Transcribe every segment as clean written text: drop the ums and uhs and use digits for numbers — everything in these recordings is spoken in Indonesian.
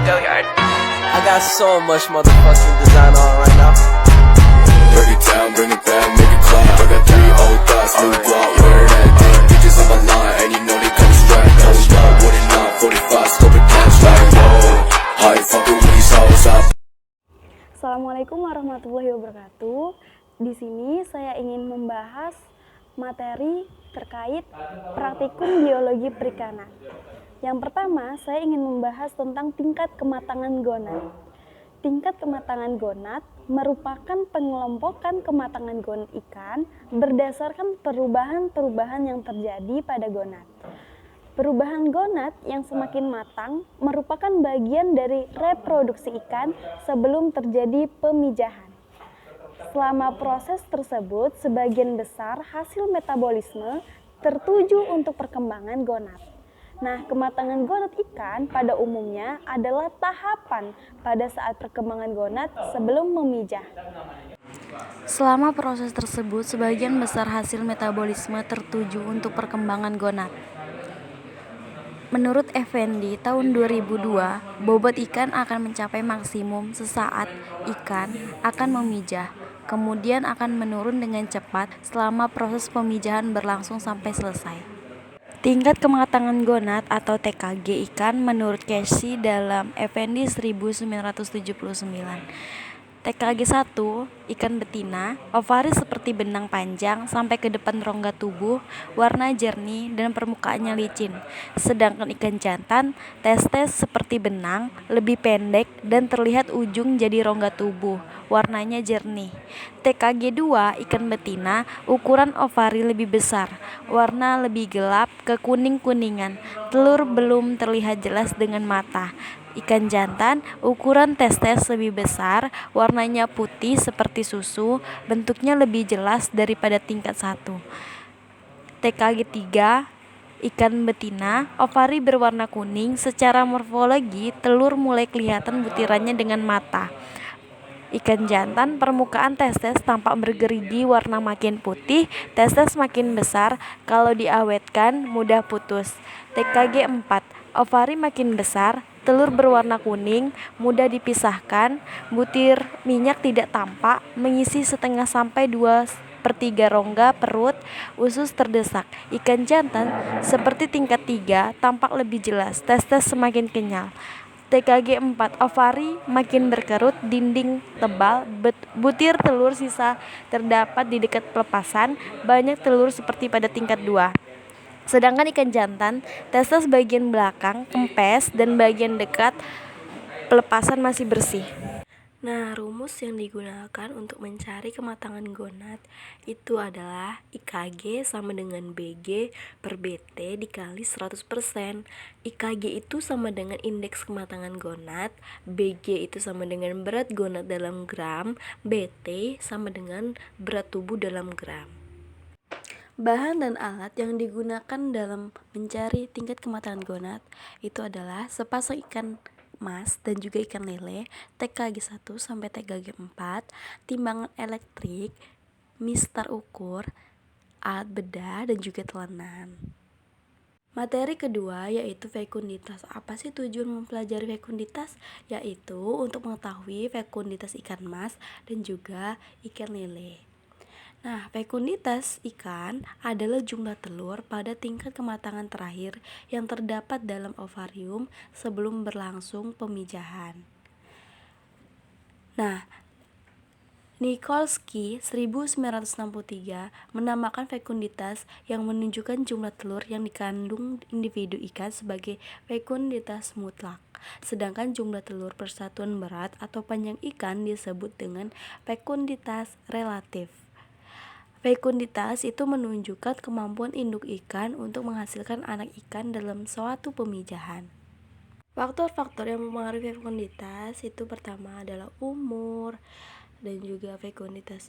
I got so much motherfucking design on right now. Break it down, bring it back, make it clap. I got 3 old thoughts, new guap, wear that thing. Bitches on my line, and you know they come strapped. Hold up, what it not, 45, scope it cash like whoa. How you fucking with these hoes up? Assalamualaikum warahmatullahi wabarakatuh. Di sini saya ingin membahas materi terkait praktikum biologi perikanan. Yang pertama, saya ingin membahas tentang tingkat kematangan gonad. Tingkat kematangan gonad merupakan pengelompokan kematangan gonad ikan berdasarkan perubahan-perubahan yang terjadi pada gonad. Perubahan gonad yang semakin matang merupakan bagian dari reproduksi ikan sebelum terjadi pemijahan. Selama proses tersebut, sebagian besar hasil metabolisme tertuju untuk perkembangan gonad. Nah, kematangan gonad ikan pada umumnya adalah tahapan pada saat perkembangan gonad sebelum memijah. Selama proses tersebut, sebagian besar hasil metabolisme tertuju untuk perkembangan gonad. Menurut Effendi, tahun 2002, bobot ikan akan mencapai maksimum sesaat ikan akan memijah, kemudian akan menurun dengan cepat selama proses pemijahan berlangsung sampai selesai. Tingkat kematangan gonad atau TKG ikan menurut Casey dalam Effendi 1979. TKG 1, ikan betina, ovaris seperti benang panjang sampai ke depan rongga tubuh, warna jernih dan permukaannya licin. Sedangkan ikan jantan, testes seperti benang, lebih pendek dan terlihat ujung jadi rongga tubuh, warnanya jernih. TKG 2, ikan betina, ukuran ovari lebih besar, warna lebih gelap ke kuning-kuningan, telur belum terlihat jelas dengan mata. Ikan jantan, ukuran testes lebih besar, warnanya putih seperti susu, bentuknya lebih jelas daripada tingkat 1. TKG 3, ikan betina, ovari berwarna kuning, secara morfologi telur mulai kelihatan butirannya dengan mata. Ikan jantan, permukaan testes tampak bergerigi, warna makin putih, testes makin besar, kalau diawetkan mudah putus. TKG 4, ovari makin besar, telur berwarna kuning, mudah dipisahkan, butir minyak tidak tampak, mengisi setengah sampai 2/3 rongga perut, usus terdesak. Ikan jantan, seperti tingkat 3, tampak lebih jelas, testes semakin kenyal. TKG 4, ovari makin berkerut, dinding tebal, butir telur sisa terdapat di dekat pelepasan, banyak telur seperti pada tingkat 2. Sedangkan ikan jantan, testes bagian belakang kempes dan bagian dekat pelepasan masih bersih. Nah, rumus yang digunakan untuk mencari kematangan gonad itu adalah IKG sama dengan BG per BT dikali 100%. IKG itu sama dengan indeks kematangan gonad, BG itu sama dengan berat gonad dalam gram, BT sama dengan berat tubuh dalam gram. Bahan dan alat yang digunakan dalam mencari tingkat kematangan gonad itu adalah sepasang ikan mas dan juga ikan lele, TKG 1 sampai TKG 4, timbangan elektrik, mistar ukur, alat bedah dan juga telanan. Materi kedua yaitu fekunditas. Apa sih tujuan mempelajari fekunditas? Yaitu untuk mengetahui fekunditas ikan mas dan juga ikan lele. Nah, fekunditas ikan adalah jumlah telur pada tingkat kematangan terakhir yang terdapat dalam ovarium sebelum berlangsung pemijahan. Nah, Nikolsky 1963 menamakan fekunditas yang menunjukkan jumlah telur yang dikandung individu ikan sebagai fekunditas mutlak. Sedangkan jumlah telur per satuan berat atau panjang ikan disebut dengan fekunditas relatif. Fekunditas itu menunjukkan kemampuan induk ikan untuk menghasilkan anak ikan dalam suatu pemijahan. Faktor-faktor yang mempengaruhi fekunditas itu pertama adalah umur dan juga fekunditas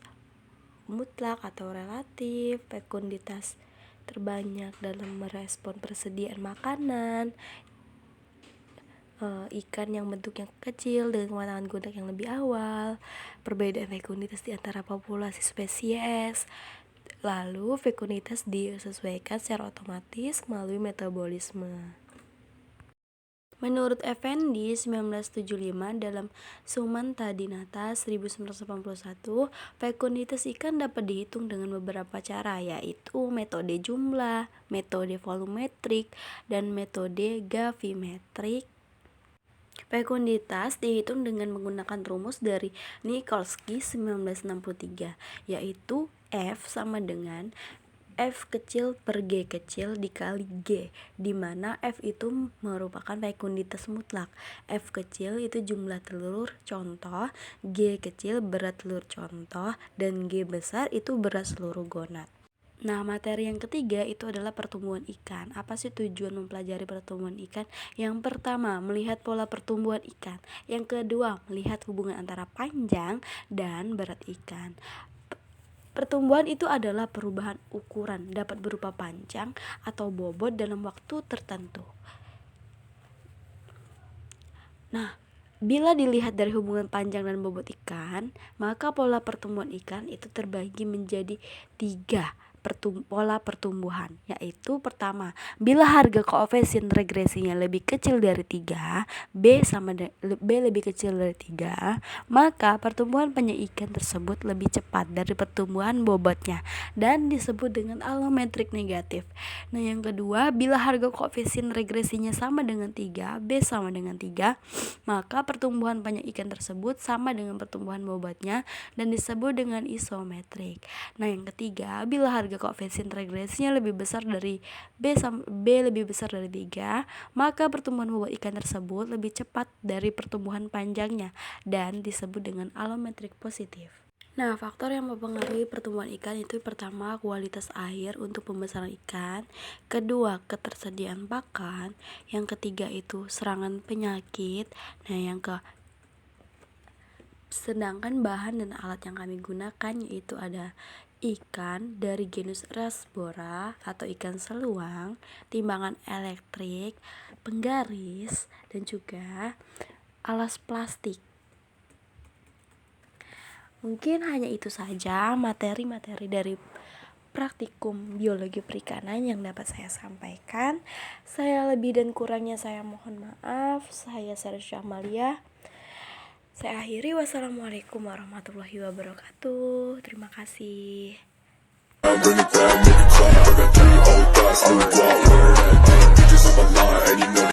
mutlak atau relatif, fekunditas terbanyak dalam merespon persediaan makanan, ikan yang bentuknya kecil dengan kematangan gonad yang lebih awal, perbedaan fekunditas di antara populasi spesies, lalu fekunditas disesuaikan secara otomatis melalui metabolisme. Menurut Effendi 1975 dalam Sumanta Dinata 1981, fekunditas ikan dapat dihitung dengan beberapa cara, yaitu metode jumlah, metode volumetrik, dan metode gravimetrik. Fekunditas dihitung dengan menggunakan rumus dari Nikolsky 1963, yaitu F sama dengan F kecil per G kecil dikali G, di mana F itu merupakan fekunditas mutlak. F kecil itu jumlah telur contoh, G kecil berat telur contoh, dan G besar itu berat seluruh gonad. Nah, materi yang ketiga itu adalah pertumbuhan ikan. Apa sih tujuan mempelajari pertumbuhan ikan? Yang pertama, melihat pola pertumbuhan ikan. Yang kedua, melihat hubungan antara panjang dan berat ikan. Pertumbuhan itu adalah perubahan ukuran, dapat berupa panjang atau bobot dalam waktu tertentu. Nah, bila dilihat dari hubungan panjang dan bobot ikan, maka pola pertumbuhan ikan itu terbagi menjadi 3 pola pertumbuhan, yaitu pertama, bila harga koefisien regresinya lebih kecil dari 3, B lebih kecil dari 3, maka pertumbuhan penyu ikan tersebut lebih cepat dari pertumbuhan bobotnya dan disebut dengan alometrik negatif. Nah, yang kedua, bila harga koefisien regresinya sama dengan 3, B sama dengan 3, maka pertumbuhan penyu ikan tersebut sama dengan pertumbuhan bobotnya dan disebut dengan isometrik. Nah, yang ketiga, bila harga koefisien regresinya lebih besar dari B lebih besar dari 3, maka pertumbuhan bobot ikan tersebut lebih cepat dari pertumbuhan panjangnya dan disebut dengan alometrik positif. Nah, faktor yang mempengaruhi pertumbuhan ikan itu pertama, kualitas air untuk pembesaran ikan, kedua, ketersediaan pakan, yang ketiga itu serangan penyakit. Nah, sedangkan bahan dan alat yang kami gunakan yaitu ada ikan dari genus Rasbora atau ikan seluang, timbangan elektrik, penggaris, dan juga alas plastik. Mungkin hanya itu saja materi-materi dari praktikum biologi perikanan yang dapat saya sampaikan. Saya lebih dan kurangnya saya mohon maaf. Saya Sarsya Amalia. Saya akhiri, wassalamualaikum warahmatullahi wabarakatuh. Terima kasih. Bring it back, make it clap. I got 3 old thoughts, new block, where that thing. Bitches on my line, and you know